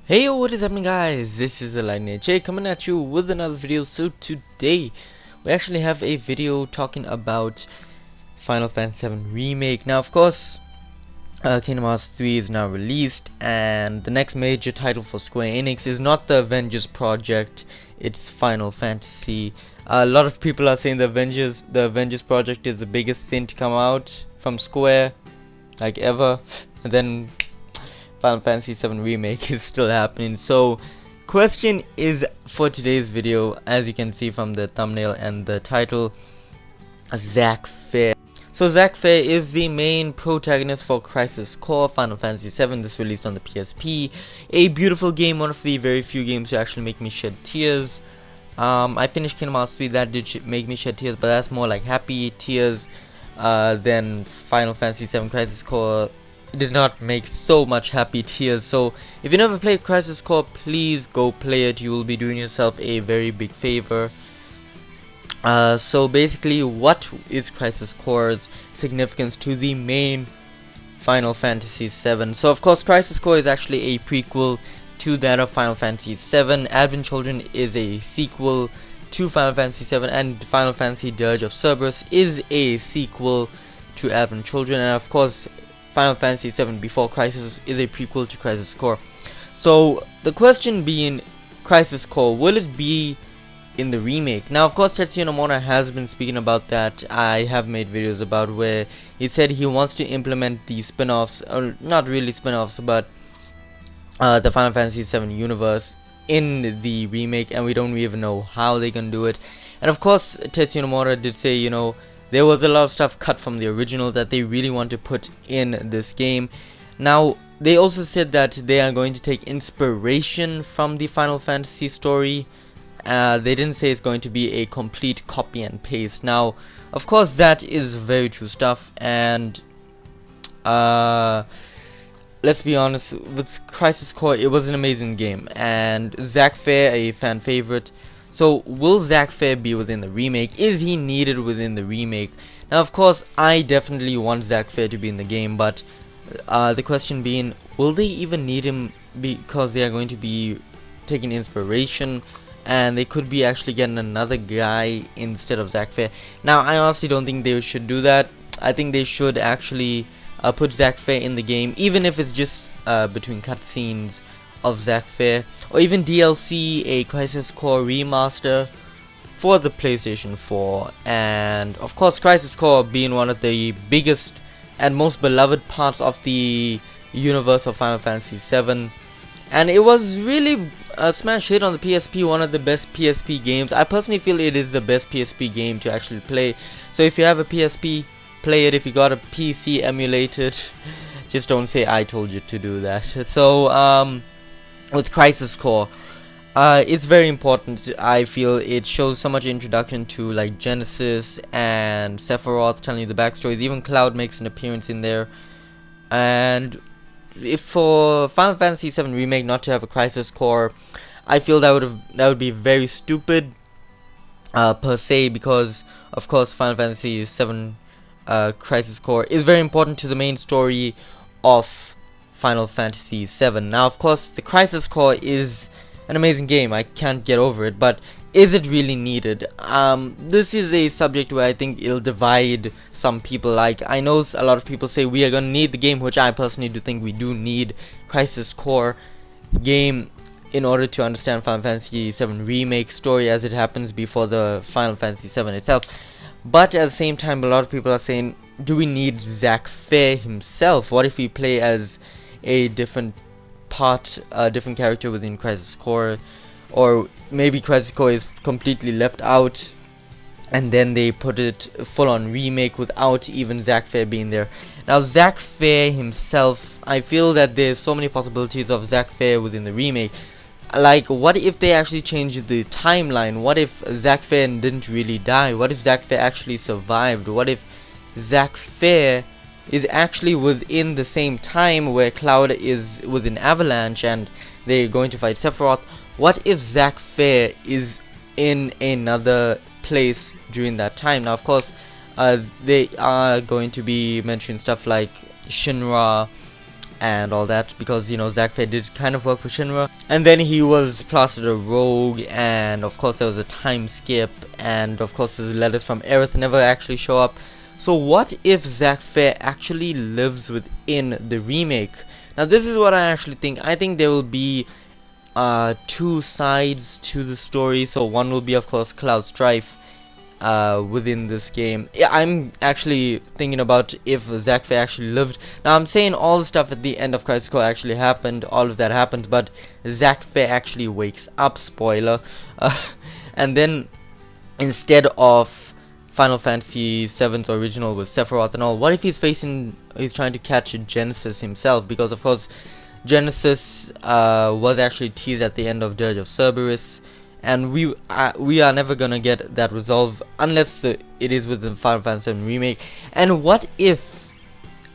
Hey yo, what is happening guys? This is J coming at you with another video. So today we actually have a video talking about Final Fantasy VII Remake. Now of course Kingdom Hearts 3 is now released, and the next major title for Square Enix is not the Avengers project, it's Final Fantasy. A lot of people are saying the Avengers project is the biggest thing to come out from Square like ever, and then Final Fantasy VII Remake is still happening. So question is for today's video, as you can see from the thumbnail and the title, Zack. So Zack is the main protagonist for Crisis Core Final Fantasy VII. This released on the PSP. A beautiful game, one of the very few games to actually make me shed tears. I finished Kingdom Hearts 3, that did make me shed tears, but that's more like happy tears than Final Fantasy VII Crisis Core. Did not make so much happy tears. So if you never played Crisis Core, please go play it. You will be doing yourself a very big favor. So basically, what is Crisis Core's significance to the main Final Fantasy VII? So of course, Crisis Core is actually a prequel to that of Final Fantasy VII. Advent Children is a sequel to Final Fantasy VII, and Final Fantasy Dirge of Cerberus is a sequel to Advent Children, and of course Final Fantasy VII Before Crisis is a prequel to Crisis Core. So the question being, Crisis Core, will it be in the remake? Now of course Tetsuya Nomura has been speaking about that. I have made videos about where he said he wants to implement the spin-offs, or not really spin-offs, but the Final Fantasy VII universe in the remake, and we don't even know how they can do it. And of course Tetsuya Nomura did say, you know, there was a lot of stuff cut from the original that they really want to put in this game. Now, they also said that they are going to take inspiration from the Final Fantasy story. They didn't say it's going to be a complete copy and paste. Now, of course, that is very true stuff. And let's be honest, with Crisis Core, it was an amazing game. And Zack, a fan favorite. So will Zack be within the remake? Is he needed within the remake? Now of course I definitely want Zack to be in the game, but the question being, will they even need him, because they are going to be taking inspiration and they could be actually getting another guy instead of Zack. Now I honestly don't think they should do that. I think they should actually put Zack in the game, even if it's just between cutscenes of Zack, or even DLC, a Crisis Core remaster for the PlayStation 4. And of course Crisis Core being one of the biggest and most beloved parts of the universe of Final Fantasy VII, and it was really a smash hit on the PSP, one of the best PSP games. I personally feel it is the best PSP game to actually play. So if you have a PSP, play it. If you got a PC, emulate it. Just don't say I told you to do that. So with Crisis Core, it's very important. I feel it shows so much introduction to like Genesis and Sephiroth, telling you the backstories. Even Cloud makes an appearance in there. And if for Final Fantasy VII Remake not to have a Crisis Core, I feel that would be very stupid per se, because of course Final Fantasy VII Crisis Core is very important to the main story of Final Fantasy VII. Now of course the Crisis Core is an amazing game, I can't get over it, but is it really needed? This is a subject where I think it'll divide some people. Like, I know a lot of people say we are gonna need the game, which I personally do think we do need Crisis Core game in order to understand Final Fantasy VII Remake story as it happens before the Final Fantasy VII itself. But at the same time, a lot of people are saying, do we need Zack himself? What if we play as a different different character within Crisis Core, or maybe Crisis Core is completely left out and then they put it full on remake without even Zack being there. Now Zack himself, I feel that there's so many possibilities of Zack within the remake. Like, what if they actually changed the timeline? What if Zack didn't really die? What if Zack actually survived? What if Zack is actually within the same time where Cloud is within Avalanche and they're going to fight Sephiroth? What if Zack is in another place during that time? Now of course they are going to be mentioning stuff like Shinra and all that, because Zack Fair did kind of work for Shinra, and then he was plastered a rogue, and of course there was a time skip, and of course his letters from Aerith never actually show up. So what if Zack Fair actually lives within the remake? Now this is what I actually think. I think there will be two sides to the story. So one will be, of course, Cloud Strife within this game. Yeah, I'm actually thinking about if Zack Fair actually lived. Now I'm saying all the stuff at the end of Crisis Core actually happened, all of that happened, but Zack Fair actually wakes up, spoiler, and then instead of Final Fantasy VII's original with Sephiroth and all, what if he's trying to catch Genesis himself? Because of course Genesis was actually teased at the end of Dirge of Cerberus, and we are never gonna get that resolve unless it is with the Final Fantasy VII Remake. And what if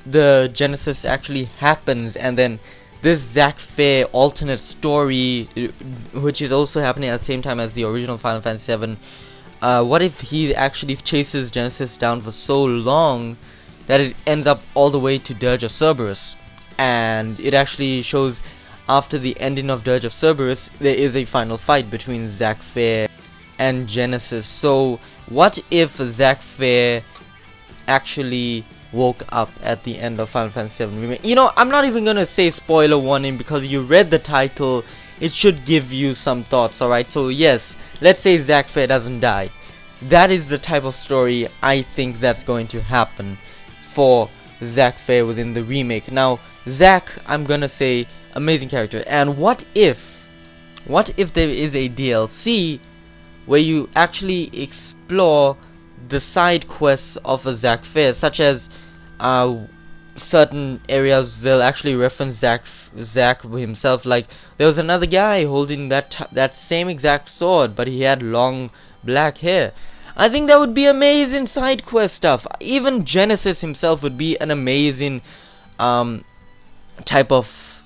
the Genesis actually happens, and then this Zack Fair alternate story, which is also happening at the same time as the original Final Fantasy VII, what if he actually chases Genesis down for so long that it ends up all the way to Dirge of Cerberus? And it actually shows after the ending of Dirge of Cerberus, there is a final fight between Zack Fair and Genesis. So what if Zack Fair actually woke up at the end of Final Fantasy VII Remake? I'm not even gonna say spoiler warning, because you read the title. It should give you some thoughts, alright? So yes, let's say Zack Fair doesn't die. That is the type of story I think that's going to happen for Zack Fair within the remake. Now, Zack, I'm gonna say, amazing character. And what if there is a DLC where you actually explore the side quests of a Zack Fair, such as certain areas they'll actually reference Zack himself. Like there was another guy holding that same exact sword, but he had long black hair. I think that would be amazing side quest stuff. Even Genesis himself would be an amazing type of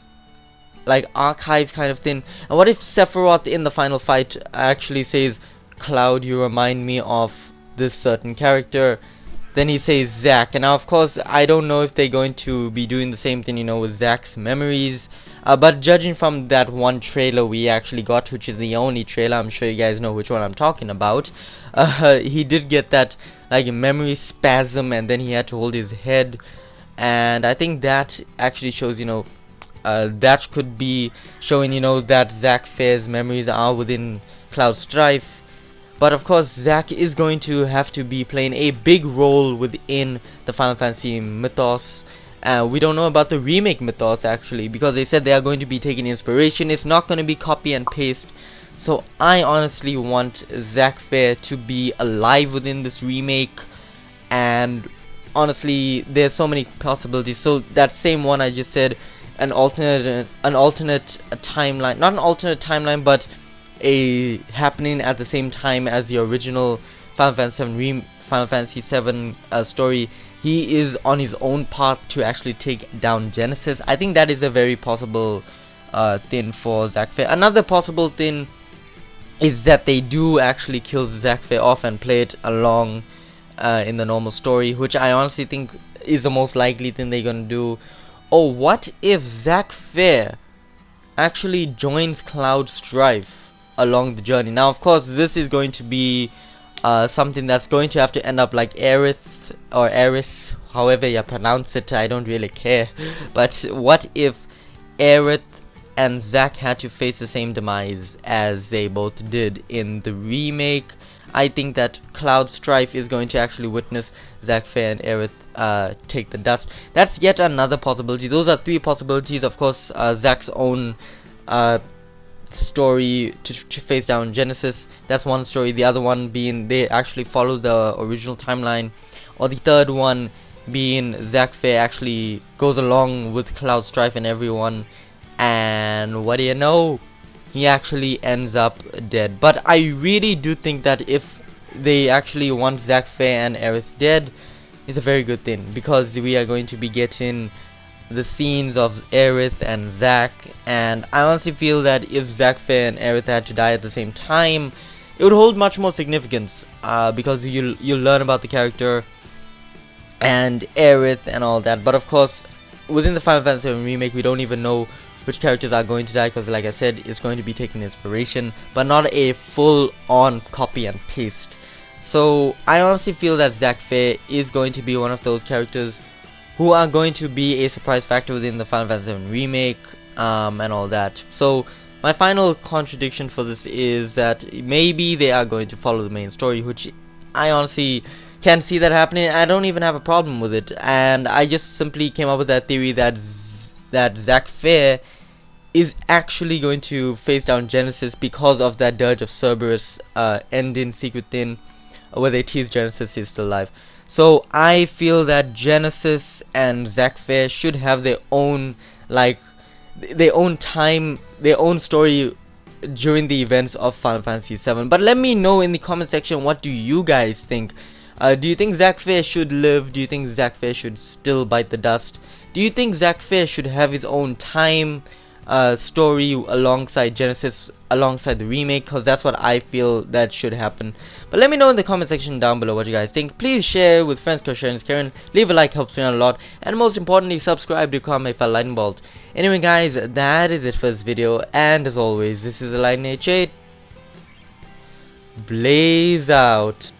like archive kind of thing. And what if Sephiroth in the final fight actually says, "Cloud, you remind me of this certain character"? Then he says Zack, and now of course I don't know if they're going to be doing the same thing, with Zack's memories. But judging from that one trailer we actually got, which is the only trailer, I'm sure you guys know which one I'm talking about. He did get that like memory spasm, and then he had to hold his head, and I think that actually shows, that could be showing, that Zack Fair's memories are within Cloud Strife. But of course, Zack is going to have to be playing a big role within the Final Fantasy mythos. We don't know about the remake mythos actually, because they said they are going to be taking inspiration. It's not going to be copy and paste. So I honestly want Zack Fair to be alive within this remake, and honestly, there's so many possibilities. So that same one I just said, an alternate timeline, not an alternate timeline, but a happening at the same time as the original Final Fantasy VII story. He is on his own path to actually take down Genesis. I think that is a very possible thing for Zack Fair. Another possible thing is that they do actually kill Zack Fair off and play it along in the normal story, which I honestly think is the most likely thing they're gonna do. Oh, what if Zack Fair actually joins Cloud Strife along the journey? Now of course this is going to be something that's going to have to end up like Aerith or Eris, however you pronounce it, I don't really care. But what if Aerith and Zack had to face the same demise as they both did in the remake? I think that Cloud Strife is going to actually witness Zack Fair and Aerith take the dust. That's yet another possibility. Those are three possibilities. Of course, Zack's own story to face down Genesis, that's one story. The other one being they actually follow the original timeline, or the third one being Zack Fair actually goes along with Cloud Strife and everyone, and what do you know, he actually ends up dead. But I really do think that if they actually want Zack Fair and Aerith dead, it's a very good thing, because we are going to be getting the scenes of Aerith and Zack, and I honestly feel that if Zack Fair and Aerith had to die at the same time, it would hold much more significance, because you'll learn about the character and Aerith and all that. But of course, within the Final Fantasy VII Remake, we don't even know which characters are going to die, because like I said, it's going to be taking inspiration, but not a full-on copy and paste. So I honestly feel that Zack Fair is going to be one of those characters who are going to be a surprise factor within the Final Fantasy VII Remake, and all that. So my final contradiction for this is that maybe they are going to follow the main story, which I honestly can't see that happening. I don't even have a problem with it, and I just simply came up with that theory that Zack Fair is actually going to face down Genesis because of that Dirge of Cerberus ending secret thing, where they tease Genesis is still alive. So I feel that Genesis and Zack Fair should have their own, like, their own time, their own story during the events of Final Fantasy VII. But let me know in the comment section, what do you guys think? Do you think Zack Fair should live? Do you think Zack Fair should still bite the dust? Do you think Zack Fair should have his own time story alongside Genesis, alongside the remake? Because that's what I feel that should happen. But let me know in the comment section down below what you guys think. Please share with friends, because sharing is caring. Leave a like, helps me out a lot. And most importantly, subscribe to become a fellow lightning bolt. Anyway guys, that is it for this video. And as always, this is the Lightning H8. Blaze out.